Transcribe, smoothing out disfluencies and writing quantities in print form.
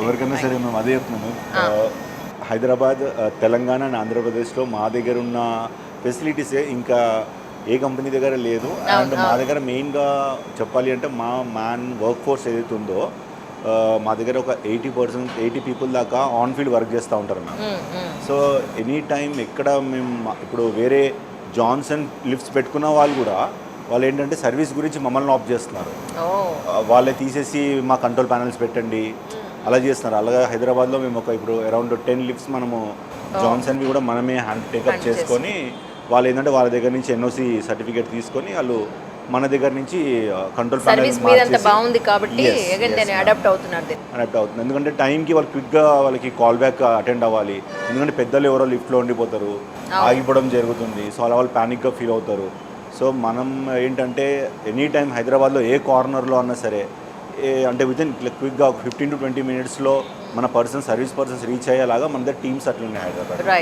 ఎవరికైనా సరే మేము అదే చెప్తున్నాము. హైదరాబాద్, తెలంగాణ అండ్ ఆంధ్రప్రదేశ్లో మా దగ్గర ఉన్న ఫెసిలిటీసే ఇంకా ఏ కంపెనీ దగ్గర లేదు. అండ్ మా దగ్గర మెయిన్గా చెప్పాలి అంటే మా వర్క్ ఫోర్స్ ఏదైతే ఉందో మా దగ్గర ఒక 80 పీపుల్ దాకా ఆన్ ఫీల్డ్ వర్క్ చేస్తూ ఉంటారు మ్యామ్. సో ఎనీ టైం ఎక్కడ మేము ఇప్పుడు వేరే జాన్సన్ లిఫ్ట్స్ పెట్టుకున్న వాళ్ళు ఏంటంటే సర్వీస్ గురించి మమ్మల్ని ఆఫ్ చేస్తున్నారు. వాళ్ళే తీసేసి మా కంట్రోల్ ప్యానల్స్ పెట్టండి అలా చేస్తున్నారు. అలాగే హైదరాబాద్లో మేము ఇప్పుడు అరౌండ్ 10 లిఫ్ట్స్ మనము జాన్సన్వి కూడా మనమే హ్యాండ్ టేకప్ చేసుకొని వాళ్ళు ఏంటంటే వాళ్ళ దగ్గర నుంచి ఎన్ఓసి సర్టిఫికేట్ తీసుకొని వాళ్ళు మన దగ్గర నుంచి కంట్రోల్ సర్వీస్ మీదంతా బాగుంది కాబట్టి అడాప్ట్ అవుతున్నారు. ఎందుకంటే టైంకి వాళ్ళు క్విక్గా వాళ్ళకి కాల్ బ్యాక్ అటెండ్ అవ్వాలి. ఎందుకంటే పెద్దలు ఎవరో లిఫ్ట్లో ఉండిపోతారు, ఆగిపోవడం జరుగుతుంది. సో అలా వాళ్ళు ప్యానిక్గా ఫీల్ అవుతారు. సో మనం ఏంటంటే ఎనీ టైం హైదరాబాద్లో ఏ కార్నర్లో అన్నా సరే అంటే వితిన్ క్విక్గా 15 to 20 minutesలో మన సర్వీస్ పర్సన్స్ రీచ్ అయ్యేలాగా మన దగ్గర టీమ్స్ అట్లా ఉన్నాయి హైదరాబాద్.